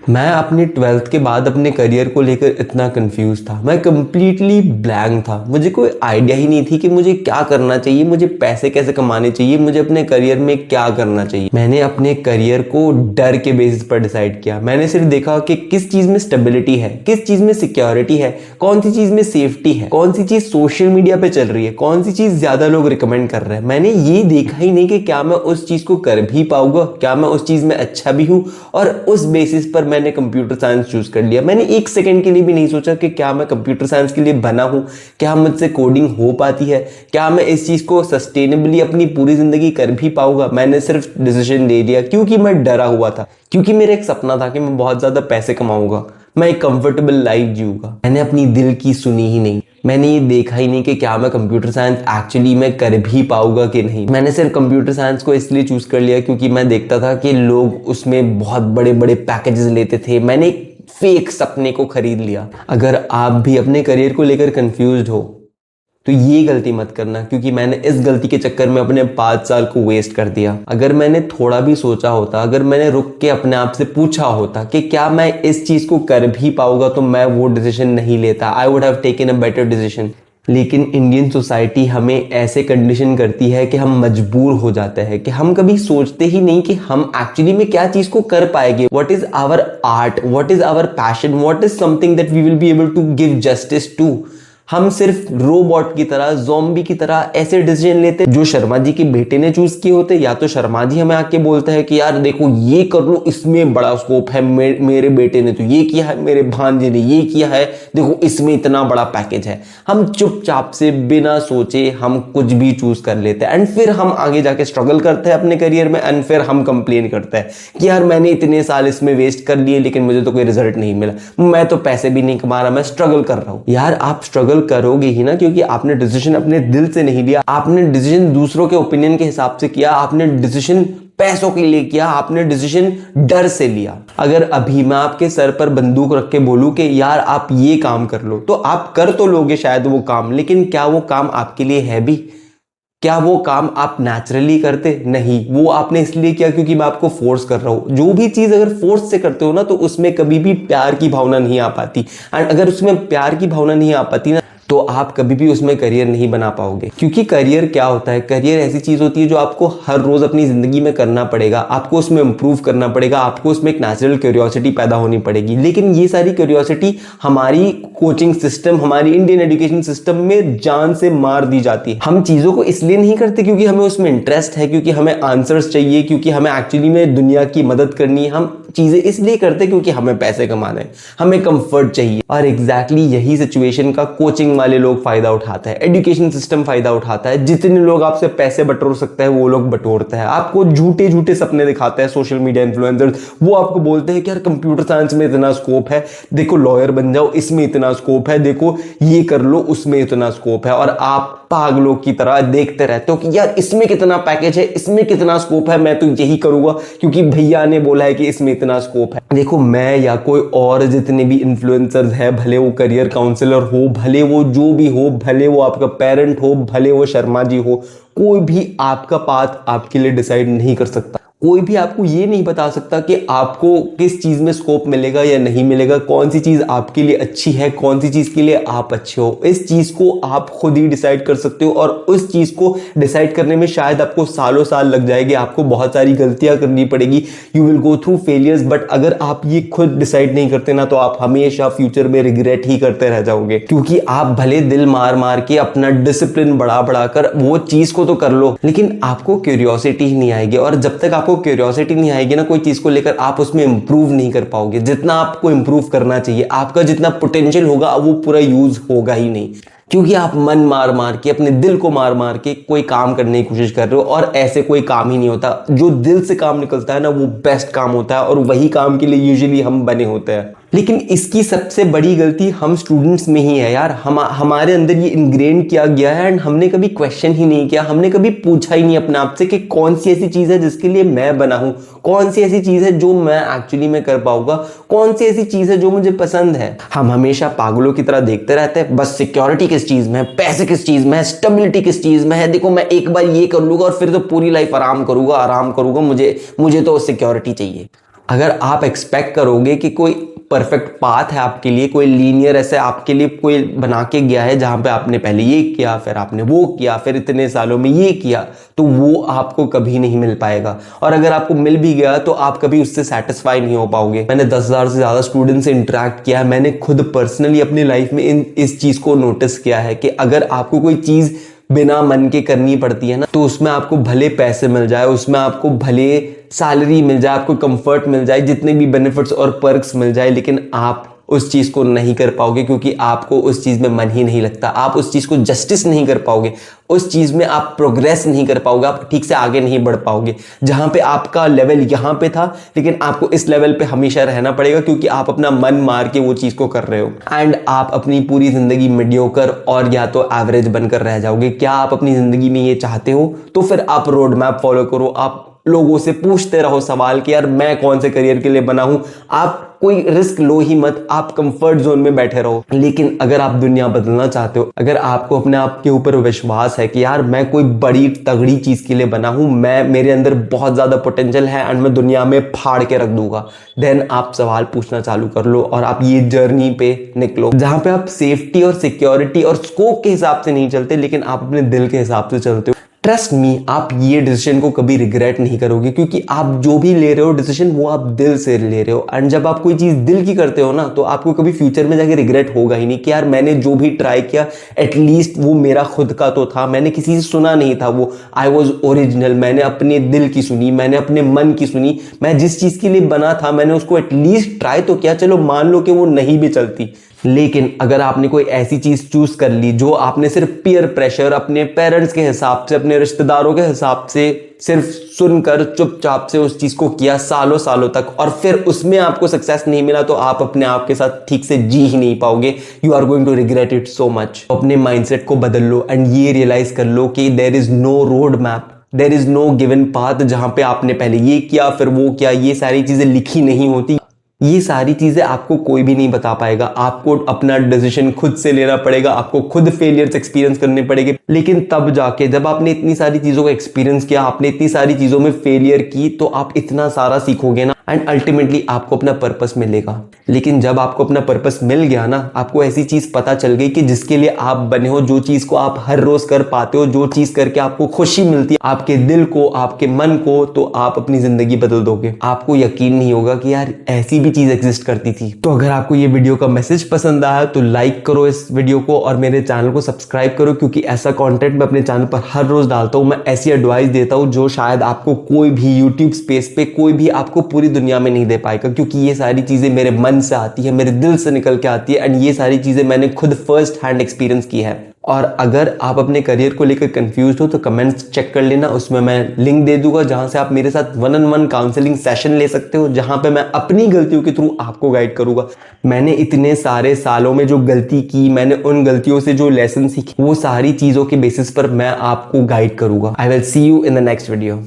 मैं अपनी 12th के बाद अपने करियर को लेकर इतना कंफ्यूज था, मैं कंप्लीटली ब्लैंक था। मुझे कोई आइडिया ही नहीं थी कि मुझे क्या करना चाहिए, मुझे पैसे कैसे कमाने चाहिए, मुझे अपने करियर में क्या करना चाहिए। मैंने अपने करियर को डर के बेसिस पर डिसाइड किया। मैंने सिर्फ देखा कि किस चीज में स्टेबिलिटी है, किस चीज में सिक्योरिटी है, कौन सी चीज में सेफ्टी है, कौन सी चीज सोशल मीडिया पे चल रही है, कौन सी चीज ज्यादा लोग रिकमेंड कर रहे हैं। मैंने ये देखा ही नहीं कि क्या मैं उस चीज को कर भी पाऊंगा, क्या मैं उस चीज में अच्छा भी हूं, और उस बेसिस पर मैंने कंप्यूटर साइंस चूज कर लिया। मैंने एक सेकंड के लिए भी नहीं सोचा कि क्या मैं कंप्यूटर साइंस के लिए बना हूं, क्या मुझसे कोडिंग हो पाती है, क्या मैं इस चीज को सस्टेनेबली अपनी पूरी जिंदगी कर भी पाऊंगा। मैंने सिर्फ डिसीजन ले लिया क्योंकि मैं डरा हुआ था, क्योंकि मेरा एक सपना था कि मैं बहुत ज्यादा पैसे कमाऊंगा, मैं एक कंफर्टेबल लाइफ जीऊंगा। मैंने अपनी दिल की सुनी ही नहीं, मैंने ये देखा ही नहीं कि क्या मैं कंप्यूटर साइंस एक्चुअली में कर भी पाऊंगा कि नहीं। मैंने सिर्फ कंप्यूटर साइंस को इसलिए चूज कर लिया क्योंकि मैं देखता था कि लोग उसमें बहुत बड़े बड़े पैकेजेस लेते थे। मैंने एक फेक सपने को खरीद लिया। अगर आप भी अपने करियर को लेकर कंफ्यूज्ड हो तो ये गलती मत करना, क्योंकि मैंने इस गलती के चक्कर में अपने 5 साल को वेस्ट कर दिया। अगर मैंने थोड़ा भी सोचा होता, अगर मैंने रुक के अपने आप से पूछा होता कि क्या मैं इस चीज को कर भी पाऊंगा, तो मैं वो डिसीजन नहीं लेता। I would have taken a better decision. लेकिन इंडियन सोसाइटी हमें ऐसे कंडीशन करती है कि हम मजबूर हो जाते हैं, कि हम कभी सोचते ही नहीं कि हम एक्चुअली में क्या चीज को कर पाएंगे। What is our art, what is our passion, what is something that we will be able to give justice to. हम सिर्फ रोबोट की तरह, ज़ॉम्बी की तरह ऐसे डिसीजन लेते जो शर्मा जी के बेटे ने चूज किए होते, या तो शर्मा जी हमें आके बोलते हैं कि यार देखो ये कर लो, इसमें बड़ा स्कोप है, मेरे बेटे ने तो ये किया है, मेरे भांजे ने ये किया है, देखो इसमें इतना बड़ा पैकेज है। हम चुपचाप से बिना सोचे हम कुछ भी चूज कर लेते हैं, एंड फिर हम आगे जाके स्ट्रगल करते हैं अपने करियर में, एंड फिर हम कंप्लेन करते हैं कि यार मैंने इतने साल इसमें वेस्ट कर लिए लेकिन मुझे तो कोई रिजल्ट नहीं मिला, मैं तो पैसे भी नहीं कमा रहा, मैं स्ट्रगल कर रहा हूं। यार आप स्ट्रगल करोगे ही ना, क्योंकि आपने डिसीजन अपने दिल से नहीं लिया, आपने डिसीजन दूसरों के ओपिनियन के हिसाब से किया, आपने डिसीजन पैसों के लिए किया, आपने डिसीजन डर से लिया। अगर अभी मैं आपके सर पर बंदूक रख के बोलूं कि यार आप ये काम कर लो, तो आप कर तो लोगे शायद वो काम, लेकिन क्या वो काम आपके लिए है भी? क्या वो काम आप नेचुरली करते? नहीं, वो आपने इसलिए किया क्योंकि मैं आपको फोर्स कर रहा हूं। जो भी चीज अगर फोर्स से करते हो ना, तो उसमें कभी भी प्यार की भावना नहीं आ पाती, एंड अगर उसमें प्यार की भावना नहीं आ पाती ना, तो आप कभी भी उसमें करियर नहीं बना पाओगे। क्योंकि करियर क्या होता है? करियर ऐसी चीज होती है जो आपको हर रोज अपनी जिंदगी में करना पड़ेगा, आपको उसमें इंप्रूव करना पड़ेगा, आपको उसमें एक नेचुरल क्यूरियोसिटी पैदा होनी पड़ेगी। लेकिन ये सारी क्यूरियोसिटी हमारी कोचिंग सिस्टम, हमारी इंडियन एजुकेशन सिस्टम में जान से मार दी जाती है। हम चीजों को इसलिए नहीं करते क्योंकि हमें उसमें इंटरेस्ट है, क्योंकि हमें आंसर्स चाहिए, क्योंकि हमें एक्चुअली में दुनिया की मदद करनी है। हम चीजें इसलिए करते क्योंकि हमें पैसे कमाने हैं, हमें कंफर्ट चाहिए। और एग्जैक्टली यही सिचुएशन का कोचिंग वाले लोग फायदा उठाते हैं, एजुकेशन सिस्टम फायदा उठाता है। जितने लोग आपसे पैसे बटोर सकते हैं वो लोग बटोरते हैं। आपको झूठे झूठे सपने दिखाते हैं सोशल मीडिया इन्फ्लुएंसर्स। वो आपको बोलते हैं कि यार कंप्यूटर साइंस में इतना स्कोप है, देखो लॉयर बन जाओ, इसमें इतना स्कोप है, देखो ये कर लो, उसमें इतना स्कोप है। और आप पागलों की तरह देखते रहते हो कि यार इसमें कितना पैकेज है, इसमें कितना स्कोप है, मैं तो यही करूंगा क्योंकि भैया ने बोला है कि इसमें इतना स्कोप है। देखो मैं या कोई और जितने भी इन्फ्लुएंसर्स है, भले वो करियर काउंसलर हो, भले वो जो भी हो, भले वो आपका पेरेंट हो, भले वो शर्मा जी हो, कोई भी आपका पाथ आपके लिए डिसाइड नहीं कर सकता। कोई भी आपको ये नहीं बता सकता कि आपको किस चीज में स्कोप मिलेगा या नहीं मिलेगा, कौन सी चीज आपके लिए अच्छी है, कौन सी चीज के लिए आप अच्छे हो। इस चीज को आप खुद ही डिसाइड कर सकते हो, और उस चीज को डिसाइड करने में शायद आपको सालों साल लग जाएगी, आपको बहुत सारी गलतियां करनी पड़ेगी, you will go through failures. But अगर आप ये खुद डिसाइड नहीं करते ना, तो आप हमेशा फ्यूचर में रिग्रेट ही करते रह जाओगे। क्योंकि आप भले दिल मार मार के अपना डिसिप्लिन बढ़ा बढ़ाकर वो चीज को तो कर लो, लेकिन आपको क्यूरियोसिटी ही नहीं आएगी। और जब तक आपको क्यूरियोसिटी नहीं आएगी ना कोई चीज को लेकर, आप उसमें इंप्रूव नहीं कर पाओगे। जितना आपको इंप्रूव करना चाहिए, आपका जितना पोटेंशियल होगा, वो पूरा यूज होगा ही नहीं, क्योंकि आप मन मार मार के, अपने दिल को मार मार के कोई काम करने की कोशिश कर रहे हो। और ऐसे कोई काम ही नहीं होता। जो दिल से काम निकलता है ना, वो बेस्ट काम होता है, और वही काम के लिए यूजुअली हम बने होते हैं। लेकिन इसकी सबसे बड़ी गलती हम स्टूडेंट्स में ही है यार। हमारे अंदर ये इनग्रेन किया गया है, एंड हमने कभी क्वेश्चन ही नहीं किया, हमने कभी पूछा ही नहीं अपने आप से कि कौन सी ऐसी चीज है जिसके लिए मैं बना हूं, कौन सी ऐसी चीज है जो मैं एक्चुअली में कर पाऊंगा, कौन सी ऐसी चीज है जो मुझे पसंद है। हम हमेशा पागलों की तरह देखते रहते हैं, बस सिक्योरिटी किस चीज में है, पैसे किस चीज में है, स्टेबिलिटी किस चीज में है, देखो मैं एक बार ये कर लूंगा और फिर तो पूरी लाइफ आराम करूंगा, मुझे तो सिक्योरिटी चाहिए। अगर आप एक्सपेक्ट करोगे कि कोई परफेक्ट पाथ है आपके लिए, कोई लीनियर ऐसे आपके लिए कोई बना के गया है जहां पे आपने पहले ये किया, फिर आपने वो किया, फिर इतने सालों में ये किया, तो वो आपको कभी नहीं मिल पाएगा। और अगर आपको मिल भी गया तो आप कभी उससे सेटिस्फाई नहीं हो पाओगे। मैंने 10,000 से ज़्यादा स्टूडेंट से इंटरेक्ट किया है, मैंने खुद पर्सनली अपनी लाइफ में इस चीज़ को नोटिस किया है कि अगर आपको कोई चीज़ बिना मन के करनी पड़ती है ना, तो उसमें आपको भले पैसे मिल जाए, उसमें आपको भले सैलरी मिल जाए, आपको कंफर्ट मिल जाए, जितने भी बेनिफिट्स और पर्क्स मिल जाए, लेकिन आप उस चीज़ को नहीं कर पाओगे क्योंकि आपको उस चीज़ में मन ही नहीं लगता। आप उस चीज़ को जस्टिस नहीं कर पाओगे, उस चीज़ में आप प्रोग्रेस नहीं कर पाओगे, आप ठीक से आगे नहीं बढ़ पाओगे। जहाँ पे आपका लेवल यहाँ पे था, लेकिन आपको इस लेवल पे हमेशा रहना पड़ेगा क्योंकि आप अपना मन मार के वो चीज़ को कर रहे हो। एंड आप अपनी पूरी ज़िंदगी मीडियोकर और या तो एवरेज बनकर रह जाओगे। क्या आप अपनी ज़िंदगी में ये चाहते हो? तो फिर आप रोड मैप फॉलो करो, आप लोगों से पूछते रहो सवाल कि यार मैं कौन से करियर के लिए बना हूं। आप कोई रिस्क लो ही मत, आप कंफर्ट जोन में बैठे रहो। लेकिन अगर आप दुनिया बदलना चाहते हो, अगर आपको अपने आप के ऊपर विश्वास है कि यार मैं कोई बड़ी तगड़ी चीज के लिए बना हूं, मेरे अंदर बहुत ज्यादा पोटेंशियल है एंड मैं दुनिया में फाड़ के रख दूंगा, देन आप सवाल पूछना चालू कर लो और आप ये जर्नी पे निकलो जहां पे आप सेफ्टी और सिक्योरिटी और स्कोप के हिसाब से नहीं चलते, लेकिन आप अपने दिल के हिसाब से चलते हो। ट्रस्ट मी, आप ये डिसीजन को कभी रिग्रेट नहीं करोगे क्योंकि आप जो भी ले रहे हो डिसीजन वो आप दिल से ले रहे हो। एंड जब आप कोई चीज़ दिल की करते हो ना, तो आपको कभी फ्यूचर में जाके रिग्रेट होगा ही नहीं कि यार मैंने जो भी ट्राई किया एटलीस्ट वो मेरा खुद का तो था, मैंने किसी से सुना नहीं था, वो आई वॉज ओरिजिनल, मैंने अपने दिल की सुनी, मैंने अपने मन की सुनी, मैं जिस चीज़ के लिए बना था मैंने उसको एटलीस्ट ट्राई तो किया। चलो मान लो कि वो नहीं भी चलती, लेकिन अगर आपने कोई ऐसी चीज चूज कर ली जो आपने सिर्फ पीयर प्रेशर, अपने पेरेंट्स के हिसाब से, अपने रिश्तेदारों के हिसाब से सिर्फ सुनकर चुपचाप से उस चीज को किया सालों सालों तक, और फिर उसमें आपको सक्सेस नहीं मिला, तो आप अपने आप के साथ ठीक से जी ही नहीं पाओगे। You are going to regret it so much. अपने माइंडसेट को बदल लो एंड ये रियलाइज कर लो कि there is no road map, there is no given path जहां पे आपने पहले ये किया फिर वो किया। ये सारी चीजें लिखी नहीं होती, ये सारी चीजें आपको कोई भी नहीं बता पाएगा। आपको अपना डिसीजन खुद से लेना पड़ेगा, आपको खुद फेलियर्स एक्सपीरियंस करने पड़ेंगे। लेकिन तब जाके जब आपने इतनी सारी चीजों को एक्सपीरियंस किया, आपने इतनी सारी चीजों में फेलियर की, तो आप इतना सारा सीखोगे ना एंड अल्टीमेटली आपको अपना पर्पस मिलेगा। लेकिन जब आपको अपना पर्पस मिल गया ना, आपको ऐसी चीज पता चल गई कि जिसके लिए आप बने हो, जो चीज को आप हर रोज कर पाते हो, जो चीज करके आपको खुशी मिलती है आपके दिल को, आपके मन को, तो आप अपनी जिंदगी बदल दोगे। आपको यकीन नहीं होगा कि यार ऐसी चीज एग्जिस्ट करती थी। तो अगर आपको ये वीडियो का मैसेज पसंद आया तो लाइक करो इस वीडियो को और मेरे चैनल को सब्सक्राइब करो, क्योंकि ऐसा कंटेंट मैं अपने चैनल पर हर रोज डालता हूँ। मैं ऐसी एडवाइस देता हूँ जो शायद आपको कोई भी यूट्यूब स्पेस पे कोई भी आपको पूरी दुनिया में नहीं दे पाएगा, क्योंकि ये सारी चीजें मेरे मन से आती है, मेरे दिल से निकल के आती है एंड ये सारी चीजें मैंने खुद फर्स्ट हैंड एक्सपीरियंस की है। और अगर आप अपने करियर को लेकर कंफ्यूज हो तो कमेंट्स चेक कर लेना, उसमें मैं लिंक दे दूंगा जहां से आप मेरे साथ 1-on-1 काउंसलिंग सेशन ले सकते हो, जहां पे मैं अपनी गलतियों के थ्रू आपको गाइड करूंगा। मैंने इतने सारे सालों में जो गलती की, मैंने उन गलतियों से जो लेसन सीखे, वो सारी चीजों के बेसिस पर मैं आपको गाइड करूंगा। I will see you in the next video.